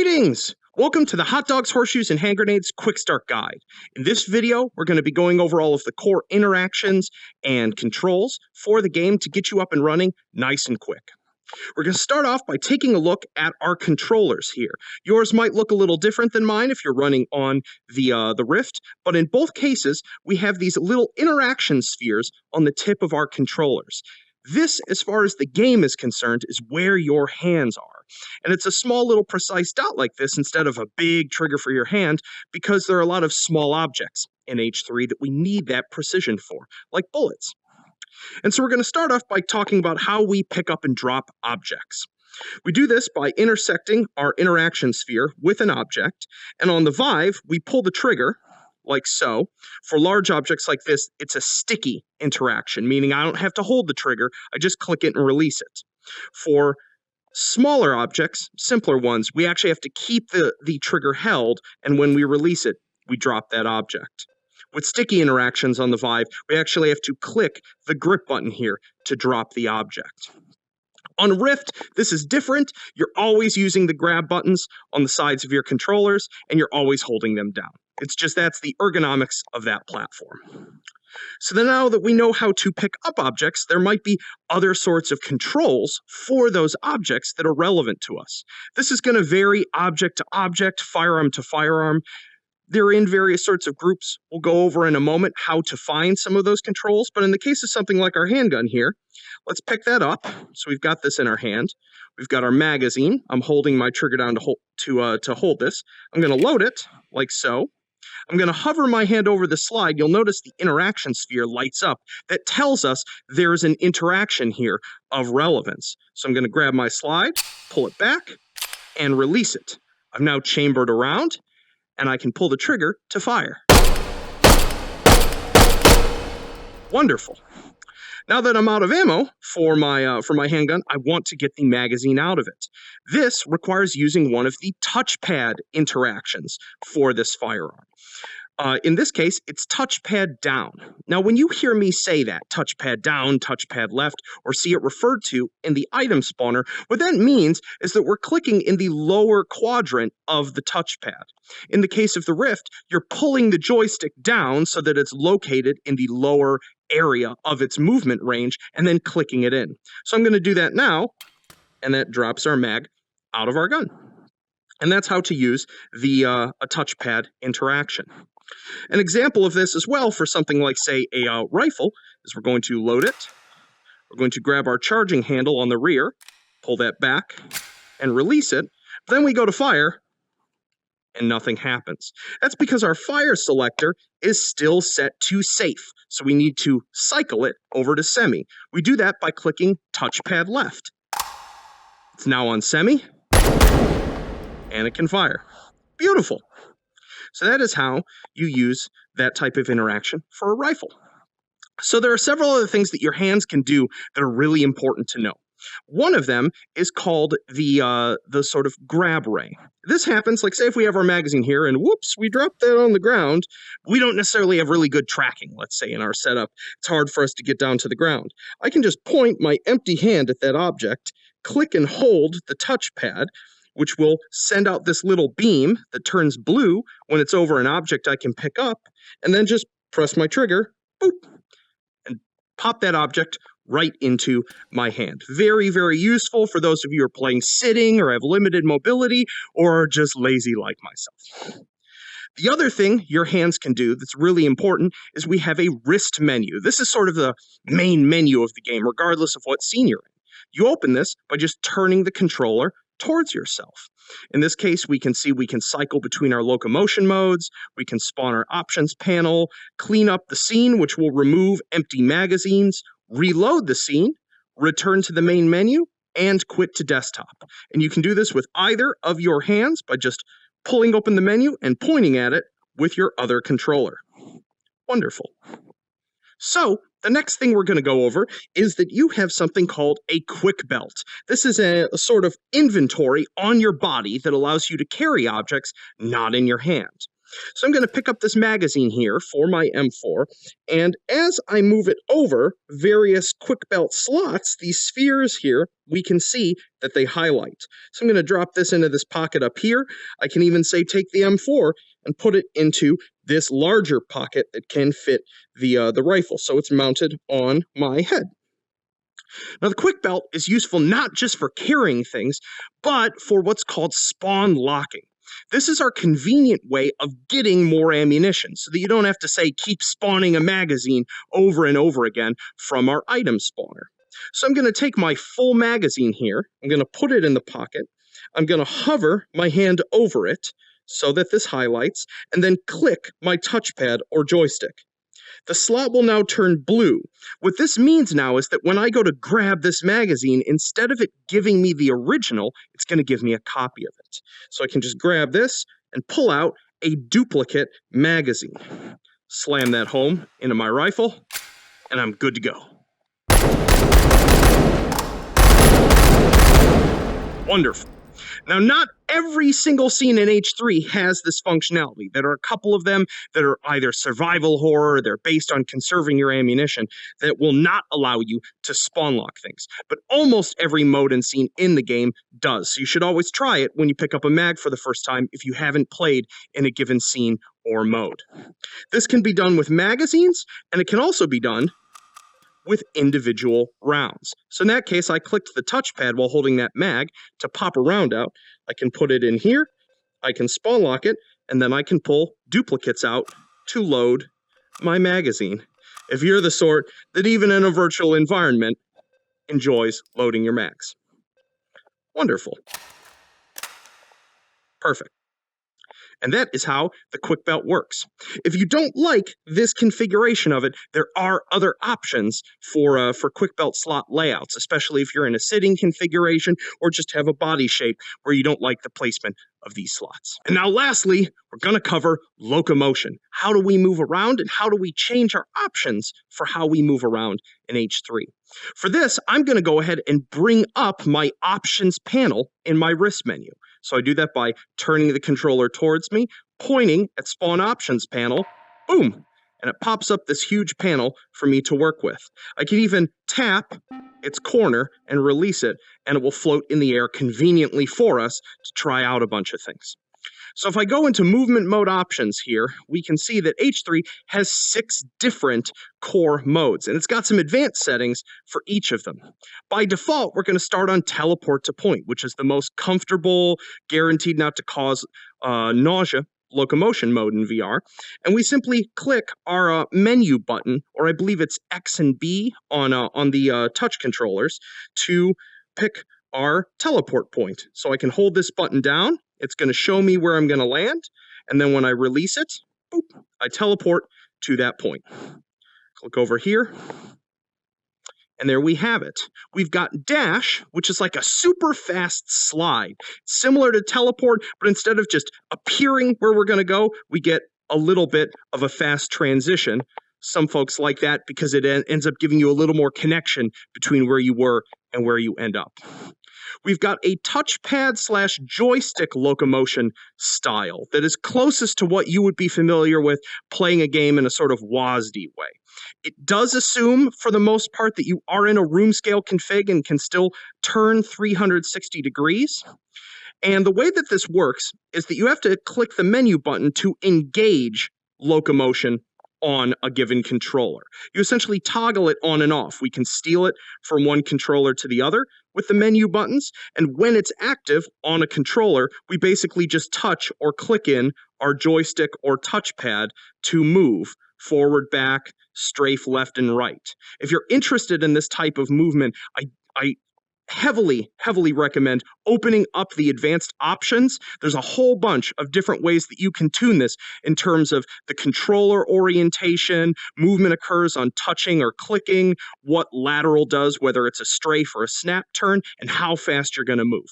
Greetings! Welcome to the Hot Dogs, Horseshoes, and Hand Grenades Quickstart Guide. In this video, we're going to be going over all of the core interactions and controls for the game to get you up and running nice and quick. We're going to start off by taking a look at our controllers here. Yours might look a little different than mine if you're running on the Rift, but in both cases, we have these little interaction spheres on the tip of our controllers. This, as far as the game is concerned, is where your hands are. And it's a small little precise dot like this instead of a big trigger for your hand because there are a lot of small objects in H3 that we need that precision for, like bullets. And so we're going to start off by talking about how we pick up and drop objects. We do this by intersecting our interaction sphere with an object, and on the Vive, we pull the trigger, like so. For large objects like this, it's a sticky interaction, meaning I don't have to hold the trigger, I just click it and release it. For smaller objects, simpler ones, we actually have to keep the trigger held, and when we release it, we drop that object. With sticky interactions on the Vive, we actually have to click the grip button here to drop the object. On Rift, this is different. You're always using the grab buttons on the sides of your controllers, and you're always holding them down. It's just that's the ergonomics of that platform. So then now that we know how to pick up objects, there might be other sorts of controls for those objects that are relevant to us. This is going to vary object to object, firearm to firearm. They're in various sorts of groups. We'll go over in a moment how to find some of those controls, but in the case of something like our handgun here, let's pick that up. So we've got this in our hand. We've got our magazine. I'm holding my trigger down to hold this. I'm going to load it like so. I'm going to hover my hand over the slide. You'll notice the interaction sphere lights up. That tells us there's an interaction here of relevance. So I'm going to grab my slide, pull it back, and release it. I've now chambered around, and I can pull the trigger to fire. Wonderful. Now that I'm out of ammo for my handgun, I want to get the magazine out of it. This requires using one of the touchpad interactions for this firearm. In this case, it's touchpad down. Now, when you hear me say that, touchpad down, touchpad left, or see it referred to in the item spawner, what that means is that we're clicking in the lower quadrant of the touchpad. In the case of the Rift, you're pulling the joystick down so that it's located in the lower area of its movement range, and then clicking it in. So I'm going to do that now, and that drops our mag out of our gun. And that's how to use a touchpad interaction. An example of this as well for something like, say, a rifle is we're going to load it. We're going to grab our charging handle on the rear, pull that back, and release it. Then we go to fire, and nothing happens. That's because our fire selector is still set to safe, so we need to cycle it over to semi. We do that by clicking touchpad left. It's now on semi, and it can fire. Beautiful. So that is how you use that type of interaction for a rifle. So there are several other things that your hands can do that are really important to know. One of them is called the sort of grab ray. This happens, like say if we have our magazine here and whoops, we drop that on the ground, we don't necessarily have really good tracking, let's say in our setup. It's hard for us to get down to the ground. I can just point my empty hand at that object, click and hold the touchpad, which will send out this little beam that turns blue when it's over an object I can pick up, and then just press my trigger, boop, and pop that object right into my hand. Very, very useful for those of you who are playing sitting or have limited mobility or are just lazy like myself. The other thing your hands can do that's really important is we have a wrist menu. This is sort of the main menu of the game, regardless of what scene you're in. You open this by just turning the controller towards yourself. In this case, we can see we can cycle between our locomotion modes, we can spawn our options panel, clean up the scene, which will remove empty magazines, reload the scene, return to the main menu, and quit to desktop. And you can do this with either of your hands by just pulling open the menu and pointing at it with your other controller. Wonderful. So, the next thing we're going to go over is that you have something called a quick belt. This is a sort of inventory on your body that allows you to carry objects not in your hand. So I'm going to pick up this magazine here for my M4, and as I move it over various quick belt slots, these spheres here, we can see that they highlight. So I'm going to drop this into this pocket up here. I can even say take the M4 and put it into this larger pocket that can fit the rifle, so it's mounted on my head. Now, the quick belt is useful not just for carrying things, but for what's called spawn locking. This is our convenient way of getting more ammunition so that you don't have to, say, keep spawning a magazine over and over again from our item spawner. So I'm going to take my full magazine here, I'm going to put it in the pocket, I'm going to hover my hand over it so that this highlights, and then click my touchpad or joystick. The slot will now turn blue. What this means now is that when I go to grab this magazine, instead of it giving me the original, it's going to give me a copy of it. So I can just grab this and pull out a duplicate magazine. Slam that home into my rifle, and I'm good to go. Wonderful. Now, not every single scene in H3 has this functionality. There are a couple of them that are either survival horror, they're based on conserving your ammunition, that will not allow you to spawn lock things. But almost every mode and scene in the game does. So you should always try it when you pick up a mag for the first time if you haven't played in a given scene or mode. This can be done with magazines, and it can also be done with individual rounds. So in that case, I clicked the touchpad while holding that mag to pop a round out. I can put it in here, I can spawn lock it, and then I can pull duplicates out to load my magazine. If you're the sort that even in a virtual environment enjoys loading your mags. Wonderful. Perfect. And that is how the quick belt works. If you don't like this configuration of it, there are other options for quick belt slot layouts, especially if you're in a sitting configuration or just have a body shape where you don't like the placement of these slots. And now lastly, we're going to cover locomotion. How do we move around and how do we change our options for how we move around in H3? For this, I'm going to go ahead and bring up my options panel in my wrist menu. So I do that by turning the controller towards me, pointing at spawn options panel, boom, and it pops up this huge panel for me to work with. I can even tap its corner and release it, and it will float in the air conveniently for us to try out a bunch of things. So if I go into movement mode options here, we can see that H3 has 6 different core modes, and it's got some advanced settings for each of them. By default, we're going to start on teleport to point, which is the most comfortable, guaranteed not to cause nausea locomotion mode in VR, and we simply click our menu button, or I believe it's X and B on the touch controllers, to pick our teleport point. So I can hold this button down, it's going to show me where I'm going to land, and then when I release it, boop, I teleport to that point. Click over here, and there we have it. We've got dash, which is like a super fast slide, similar to teleport, but instead of just appearing where we're going to go, we get a little bit of a fast transition. Some folks like that because it ends up giving you a little more connection between where you were and where you end up. We've got a touchpad / joystick locomotion style that is closest to what you would be familiar with playing a game in a sort of WASD way. It does assume, for the most part, that you are in a room scale config and can still turn 360 degrees. And the way that this works is that you have to click the menu button to engage locomotion on a given controller. You essentially toggle it on and off. We can steal it from one controller to the other with the menu buttons, and when it's active on a controller, we basically just touch or click in our joystick or touchpad to move forward, back, strafe left and right. If you're interested in this type of movement, I heavily recommend opening up the advanced options. There's a whole bunch of different ways that you can tune this in terms of the controller orientation, movement occurs on touching or clicking, what lateral does, whether it's a strafe or a snap turn, and how fast you're going to move.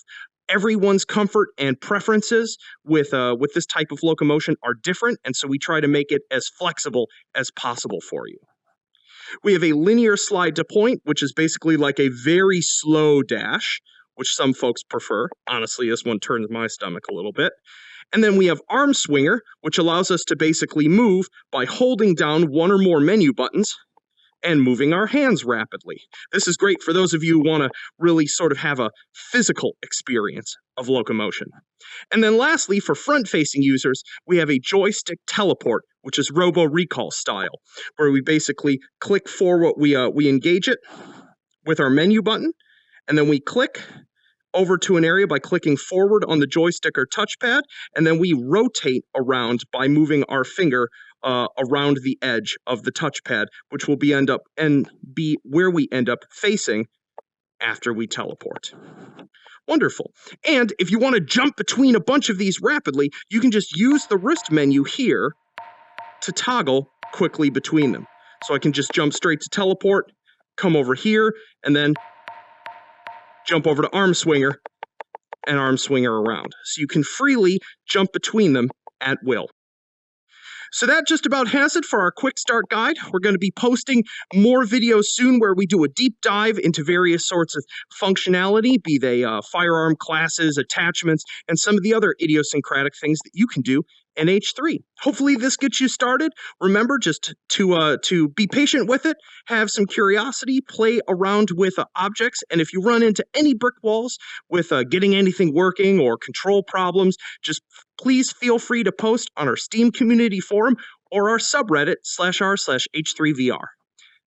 Everyone's comfort and preferences with this type of locomotion are different, and so we try to make it as flexible as possible for you. We have a linear slide to point, which is basically like a very slow dash. which some folks prefer. Honestly, this one turns my stomach a little bit. And then we have arm swinger, which allows us to basically move by holding down one or more menu buttons and moving our hands rapidly. This is great for those of you who want to really sort of have a physical experience of locomotion. And then lastly, for front-facing users, we have a joystick teleport, which is robo recall style, where we basically click forward, we engage it with our menu button, and then we click over to an area by clicking forward on the joystick or touchpad, and then we rotate around by moving our finger around the edge of the touchpad, which will be where we end up facing after we teleport. Wonderful. And if you want to jump between a bunch of these rapidly, you can just use the wrist menu here to toggle quickly between them. So I can just jump straight to teleport, come over here, and then jump over to arm swinger and arm swinger around. So you can freely jump between them at will. So that just about has it for our quick start guide. We're going to be posting more videos soon where we do a deep dive into various sorts of functionality, be they firearm classes, attachments, and some of the other idiosyncratic things that you can do in H3. Hopefully this gets you started. Remember just to be patient with it, have some curiosity, play around with objects, and if you run into any brick walls with getting anything working or control problems, just please feel free to post on our Steam community forum or our subreddit /r/H3VR.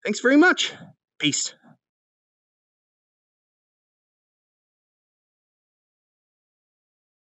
Thanks very much. Peace.